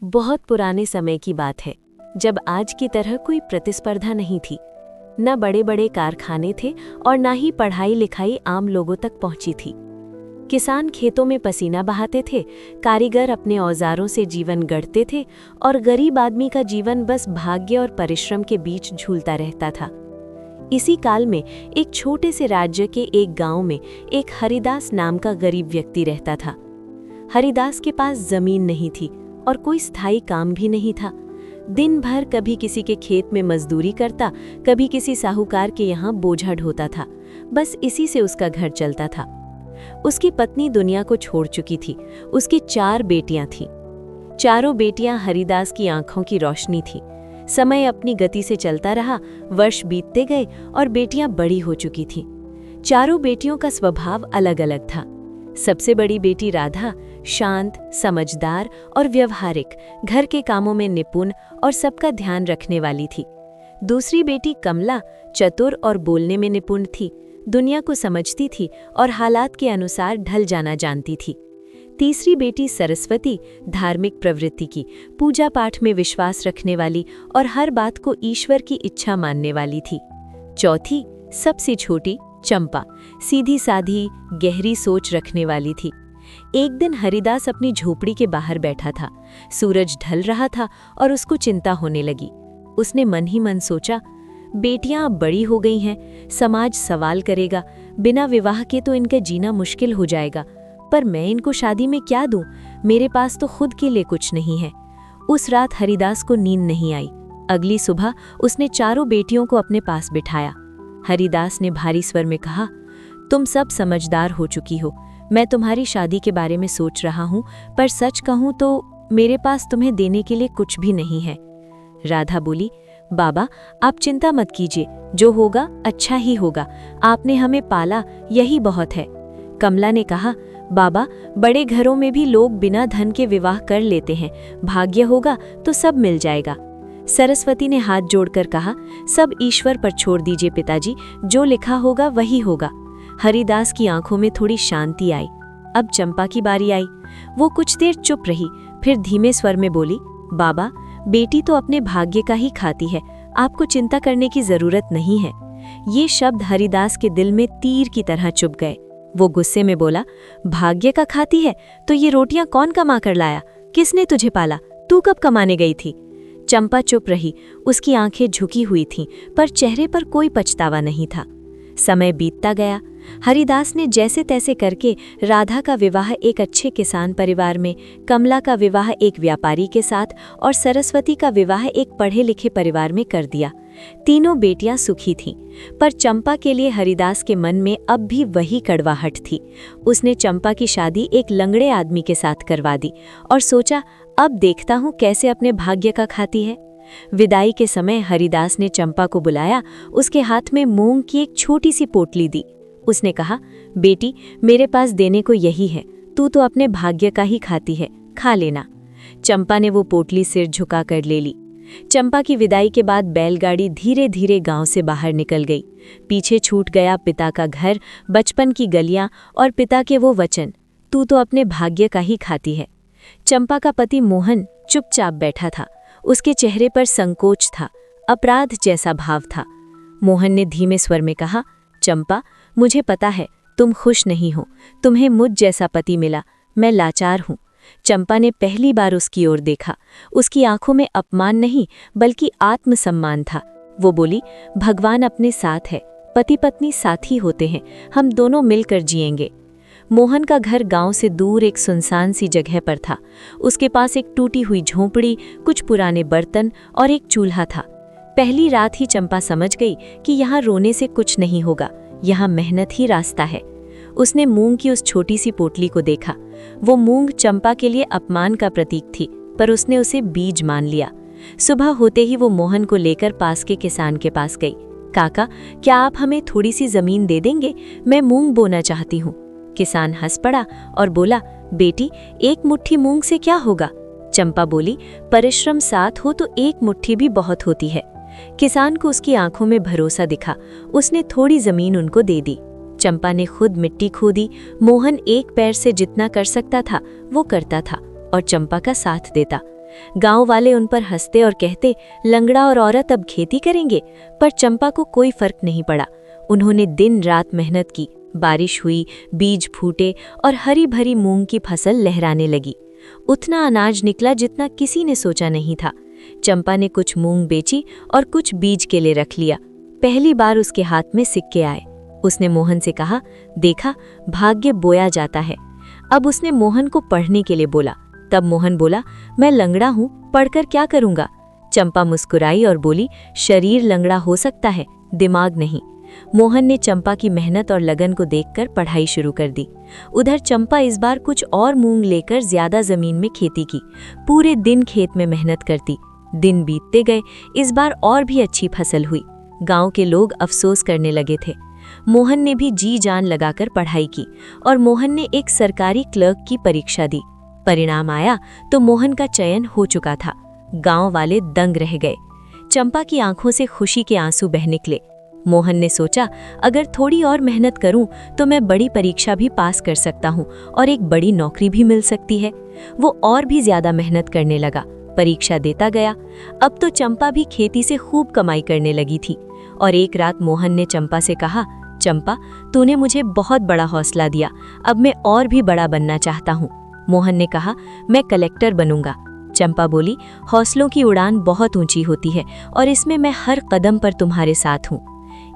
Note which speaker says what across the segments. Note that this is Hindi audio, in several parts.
Speaker 1: बहुत पुराने समय की बात है, जब आज की तरह कोई प्रतिस्पर्धा नहीं थी। न बड़े बड़े कारखाने थे और न ही पढ़ाई लिखाई आम लोगों तक पहुंची थी। किसान खेतों में पसीना बहाते थे, कारीगर अपने औजारों से जीवन गढ़ते थे और गरीब आदमी का जीवन बस भाग्य और परिश्रम के बीच झूलता रहता था। इसी काल में एक छोटे से राज्य के एक गांव में एक हरिदास नाम का गरीब व्यक्ति रहता था। हरिदास के पास जमीन नहीं थी और कोई स्थायी काम भी नहीं था। दिन भर कभी किसी के खेत में मजदूरी करता, कभी किसी साहूकार के यहाँ बोझा ढोता था। बस इसी से उसका घर चलता था। उसकी पत्नी दुनिया को छोड़ चुकी थी। उसकी 4 बेटियां थीं। चारों बेटियां हरिदास की आंखों की रोशनी थी। समय अपनी गति से चलता रहा, वर्ष बीतते गए और बेटियां बड़ी हो चुकी थीं। चारों बेटियों का स्वभाव अलग अलग था। सबसे बड़ी बेटी राधा शांत, समझदार और व्यवहारिक, घर के कामों में निपुण और सबका ध्यान रखने वाली थी। दूसरी बेटी कमला चतुर और बोलने में निपुण थी, दुनिया को समझती थी और हालात के अनुसार ढल जाना जानती थी। तीसरी बेटी सरस्वती धार्मिक प्रवृत्ति की, पूजा पाठ में विश्वास रखने वाली और हर बात को ईश्वर की इच्छा मानने वाली थी। चौथी, सबसे छोटी चंपा, सीधी साधी, गहरी सोच रखने वाली थी। एक दिन हरिदास अपनी झोपड़ी के बाहर बैठा था। सूरज ढल रहा था और उसको चिंता होने लगी। उसने मन ही मन सोचा, बेटियां अब बड़ी हो गई हैं, समाज सवाल करेगा, बिना विवाह के तो इनका जीना मुश्किल हो जाएगा। पर मैं इनको शादी में क्या दूं? मेरे पास तो खुद के लिए कुछ नहीं है। उस रात हरिदास को नींद नहीं आई। अगली सुबह उसने चारों बेटियों को अपने पास बिठाया। हरिदास ने भारी स्वर में कहा, तुम सब समझदार हो चुकी हो। मैं तुम्हारी शादी के बारे में सोच रहा हूं, पर सच कहूं तो मेरे पास तुम्हें देने के लिए कुछ भी नहीं है। राधा बोली, बाबा आप चिंता मत कीजिए, जो होगा अच्छा ही होगा। आपने हमें पाला, यही बहुत है। कमला ने कहा, बाबा बड़े घरों में भी लोग बिना धन के विवाह कर लेते हैं, भाग्य होगा तो सब मिल जाएगा। सरस्वती ने हाथ जोड़कर कहा, सब ईश्वर पर छोड़ दीजिए पिताजी, जो लिखा होगा वही होगा। हरिदास की आंखों में थोड़ी शांति आई। अब चंपा की बारी आई। वो कुछ देर चुप रही, फिर धीमे स्वर में बोली, बाबा बेटी तो अपने भाग्य का ही खाती है, आपको चिंता करने की जरूरत नहीं है। ये शब्द हरिदास के दिल में तीर की तरह चुभ गए। वो गुस्से में बोला, भाग्य का खाती है तो ये रोटियां कौन कमा कर लाया? किसने तुझे पाला? तू कब कमाने गई थी? चंपा चुप रही। उसकी आंखें झुकी हुई थीं, पर चेहरे पर कोई पछतावा नहीं था। समय बीतता गया। हरिदास ने जैसे तैसे करके राधा का विवाह एक अच्छे किसान परिवार में, कमला का विवाह एक व्यापारी के साथ और सरस्वती का विवाह एक पढ़े लिखे परिवार में कर दिया। तीनों बेटियां सुखी थीं, पर चंपा के लिए हरिदास के मन में अब भी वही कड़वाहट थी। उसने चंपा की शादी एक लंगड़े आदमी के साथ करवा दी और सोचा, अब देखता हूँ कैसे अपने भाग्य का खाती है। विदाई के समय हरिदास ने चंपा को बुलाया, उसके हाथ में मूंग की एक छोटी सी पोटली दी। उसने कहा, बेटी मेरे पास देने को यही है, तू तो अपने भाग्य का ही खाती है, खा लेना। चंपा ने वो पोटली सिर झुका कर ले ली। चंपा की विदाई के बाद बैलगाड़ी धीरे धीरे गांव से बाहर निकल गई। पीछे छूट गया पिता का घर, बचपन की गलियां और पिता के वो वचन, तू तो अपने भाग्य का ही खाती है। चंपा का पति मोहन चुपचाप बैठा था। उसके चेहरे पर संकोच था, अपराध जैसा भाव था। मोहन ने धीमे स्वर में कहा, चंपा मुझे पता है तुम खुश नहीं हो, तुम्हें मुझ जैसा पति मिला, मैं लाचार हूँ। चंपा ने पहली बार उसकी ओर देखा। उसकी आंखों में अपमान नहीं बल्कि आत्मसम्मान था। वो बोली, भगवान अपने साथ है, पति पत्नी साथी होते हैं, हम दोनों मिलकर जिएंगे। मोहन का घर गांव से दूर एक सुनसान सी जगह पर था। उसके पास एक टूटी हुई झोंपड़ी, कुछ पुराने बर्तन और एक चूल्हा था। पहली रात ही चंपा समझ गई कि यहाँ रोने से कुछ नहीं होगा, यहाँ मेहनत ही रास्ता है। उसने मूंग की उस छोटी सी पोटली को देखा। वो मूंग चंपा के लिए अपमान का प्रतीक थी, पर उसने उसे बीज मान लिया। सुबह होते ही वो मोहन को लेकर पास के किसान के पास गई। काका क्या आप हमें थोड़ी सी जमीन दे देंगे? मैं मूंग बोना चाहती हूँ। किसान हंस पड़ा और बोला, बेटी एक मुट्ठी मूंग से क्या होगा? चंपा बोली, परिश्रम साथ हो तो एक मुट्ठी भी बहुत होती है। किसान को उसकी आंखों में भरोसा दिखा। उसने थोड़ी जमीन उनको दे दी। चंपा ने खुद मिट्टी खोदी। मोहन एक पैर से जितना कर सकता था वो करता था और चंपा का साथ देता। गांव वाले उन पर हंसते और कहते, लंगड़ा और औरत अब खेती करेंगे। पर चंपा को कोई फर्क नहीं पड़ा। उन्होंने दिन रात मेहनत की। बारिश हुई, बीज फूटे और हरी भरी मूंग की फसल लहराने लगी। उतना अनाज निकला जितना किसी ने सोचा नहीं था। चंपा ने कुछ मूंग बेची और कुछ बीज के लिए रख लिया। पहली बार उसके हाथ में सिक्के आए। उसने मोहन से कहा, देखा, भाग्य बोया जाता है। अब उसने मोहन को पढ़ने के लिए बोला। तब मोहन बोला, मैं लंगड़ा हूं, पढ़कर क्या करूंगा। चंपा मुस्कुराई और बोली, शरीर लंगड़ा हो सकता है, दिमाग नहीं। मोहन ने चंपा की मेहनत और लगन को देखकर पढ़ाई शुरू कर दी। उधर चंपा इस बार कुछ और मूंग लेकर ज्यादा जमीन में खेती की। पूरे दिन खेत में मेहनत करती। दिन बीतते गए, इस बार और भी अच्छी फसल हुई। गांव के लोग अफसोस करने लगे थे। मोहन ने भी जी जान लगाकर पढ़ाई की और मोहन ने एक सरकारी क्लर्क की परीक्षा दी। परिणाम आया तो मोहन का चयन हो चुका था। गांव वाले दंग रह गए। चंपा की आंखों से खुशी के आंसू बह निकले। मोहन ने सोचा, अगर थोड़ी और मेहनत करूं तो मैं बड़ी परीक्षा भी पास कर सकता हूं और एक बड़ी नौकरी भी मिल सकती है। वो और भी ज्यादा मेहनत करने लगा, परीक्षा देता गया। अब तो चंपा भी खेती से खूब कमाई करने लगी थी। और एक रात मोहन ने चंपा से कहा, चंपा, तूने मुझे बहुत बड़ा हौसला दिया, अब मैं और भी बड़ा बनना चाहता हूँ। मोहन ने कहा, मैं कलेक्टर बनूंगा। चंपा बोली, हौसलों की उड़ान बहुत ऊंची होती है और इसमें मैं हर कदम पर तुम्हारे साथ हूँ।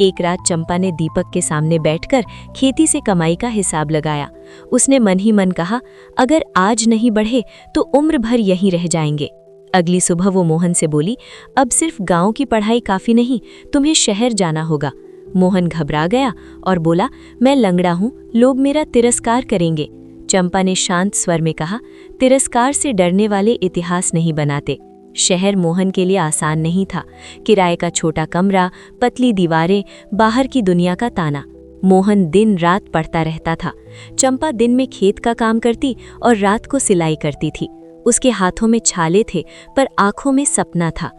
Speaker 1: एक रात चंपा ने दीपक के सामने बैठकर खेती से कमाई का हिसाब लगाया। उसने मन ही मन कहा, अगर आज नहीं बढ़े तो उम्र भर यहीं रह जाएंगे। अगली सुबह वो मोहन से बोली, अब सिर्फ गांव की पढ़ाई काफी नहीं, तुम्हें शहर जाना होगा। मोहन घबरा गया और बोला, मैं लंगड़ा हूँ, लोग मेरा तिरस्कार करेंगे। चंपा ने शांत स्वर में कहा, तिरस्कार से डरने वाले इतिहास नहीं बनाते। शहर मोहन के लिए आसान नहीं था। किराए का छोटा कमरा, पतली दीवारें, बाहर की दुनिया का ताना। मोहन दिन रात पढ़ता रहता था। चंपा दिन में खेत का काम करती और रात को सिलाई करती थी। उसके हाथों में छाले थे पर आंखों में सपना था।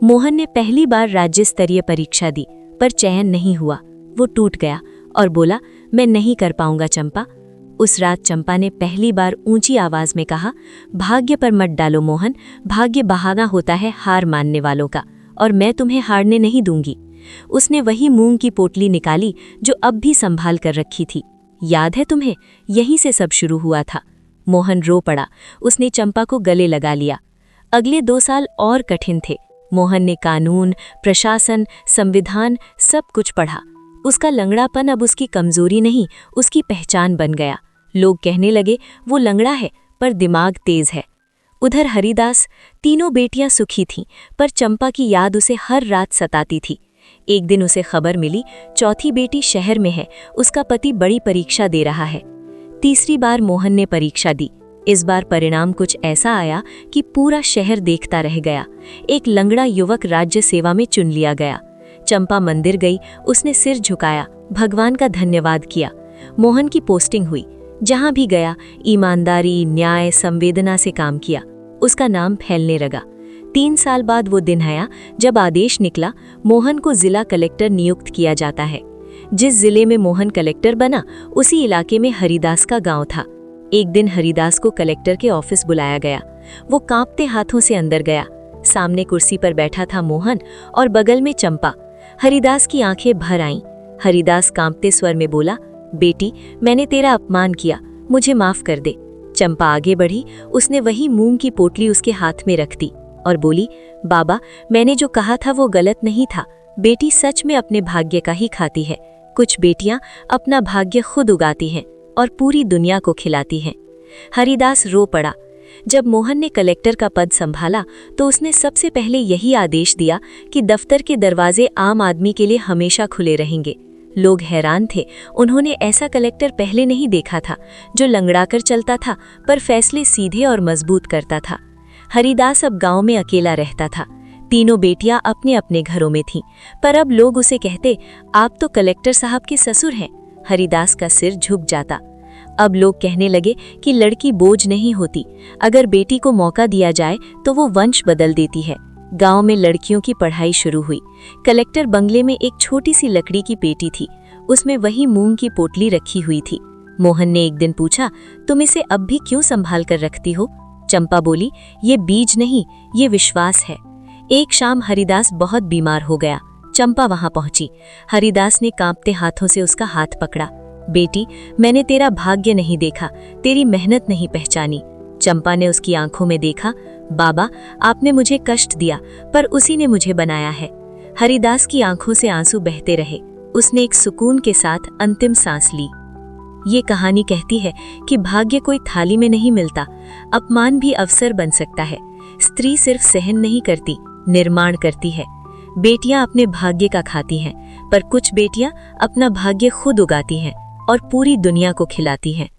Speaker 1: मोहन ने पहली बार राज्य स्तरीय परीक्षा दी पर चयन नहीं हुआ। वो टूट गया और बोला, मैं नहीं कर पाऊंगा चंपा। उस रात चंपा ने पहली बार ऊंची आवाज में कहा, भाग्य पर मत डालो मोहन, भाग्य बहाना होता है हार मानने वालों का, और मैं तुम्हें हारने नहीं दूंगी। उसने वही मूंग की पोटली निकाली जो अब भी संभाल कर रखी थी। याद है तुम्हें, यहीं से सब शुरू हुआ था। मोहन रो पड़ा। उसने चंपा को गले लगा लिया। अगले 2 साल और कठिन थे। मोहन ने कानून, प्रशासन, संविधान सब कुछ पढ़ा। उसका लंगड़ापन अब उसकी कमजोरी नहीं, उसकी पहचान बन गया। लोग कहने लगे, वो लंगड़ा है पर दिमाग तेज है। उधर हरिदास, तीनों बेटियां सुखी थीं, पर चंपा की याद उसे हर रात सताती थी। एक दिन उसे खबर मिली, चौथी बेटी शहर में है, उसका पति बड़ी परीक्षा दे रहा है। तीसरी बार मोहन ने परीक्षा दी। इस बार परिणाम कुछ ऐसा आया कि पूरा शहर देखता रह गया। एक लंगड़ा युवक राज्य सेवा में चुन लिया गया। चंपा मंदिर गई, उसने सिर झुकाया, भगवान का धन्यवाद किया। मोहन की पोस्टिंग हुई। जहां भी गया, ईमानदारी, न्याय, संवेदना से काम किया। उसका नाम फैलने लगा। 3 साल बाद वो दिन आया जब आदेश निकला, मोहन को जिला कलेक्टर नियुक्त किया जाता है। जिस जिले में मोहन कलेक्टर बना, उसी इलाके में हरिदास का गांव था। एक दिन हरिदास को कलेक्टर के ऑफिस बुलाया गया। वो कांपते हाथों से अंदर गया। सामने कुर्सी पर बैठा था मोहन और बगल में चंपा। हरिदास की आंखें भर आईं। हरिदास कांपते स्वर में बोला, बेटी, मैंने तेरा अपमान किया, मुझे माफ कर दे। चंपा आगे बढ़ी। उसने वही मूंग की पोटली उसके हाथ में रख दी और बोली, बाबा, मैंने जो कहा था वो गलत नहीं था। बेटी सच में अपने भाग्य का ही खाती है। कुछ बेटियां अपना भाग्य खुद उगाती हैं और पूरी दुनिया को खिलाती हैं। हरिदास रो पड़ा। जब मोहन ने कलेक्टर का पद संभाला तो उसने सबसे पहले यही आदेश दिया कि दफ्तर के दरवाजे आम आदमी के लिए हमेशा खुले रहेंगे। लोग हैरान थे। उन्होंने ऐसा कलेक्टर पहले नहीं देखा था, जो लंगड़ाकर चलता था पर फैसले सीधे और मजबूत करता था। हरिदास अब गांव में अकेला रहता था। तीनों बेटियां अपने अपने घरों में थीं, पर अब लोग उसे कहते, आप तो कलेक्टर साहब के ससुर हैं। हरिदास का सिर झुक जाता। अब लोग कहने लगे कि लड़की बोझ नहीं होती, अगर बेटी को मौका दिया जाए तो वो वंश बदल देती है। गांव में लड़कियों की पढ़ाई शुरू हुई। कलेक्टर बंगले में एक छोटी सी लकड़ी की पेटी थी, उसमें वही मूंग की पोटली रखी हुई थी। मोहन ने एक दिन पूछा, तुम इसे अब भी क्यों संभाल कर रखती हो? चंपा बोली, ये बीज नहीं, ये विश्वास है। एक शाम हरिदास बहुत बीमार हो गया। चंपा वहां पहुंची। हरिदास ने कांपते हाथों से उसका हाथ पकड़ा। बेटी, मैंने तेरा भाग्य नहीं देखा, तेरी मेहनत नहीं पहचानी। चंपा ने उसकी आंखों में देखा। बाबा, आपने मुझे कष्ट दिया, पर उसी ने मुझे बनाया है। हरिदास की आंखों से आंसू बहते रहे। उसने एक सुकून के साथ अंतिम सांस ली। ये कहानी कहती है कि भाग्य कोई थाली में नहीं मिलता, अपमान भी अवसर बन सकता है। स्त्री सिर्फ सहन नहीं करती, निर्माण करती है। बेटियां अपने भाग्य का खाती हैं, पर कुछ बेटियां अपना भाग्य खुद उगाती हैं और पूरी दुनिया को खिलाती हैं।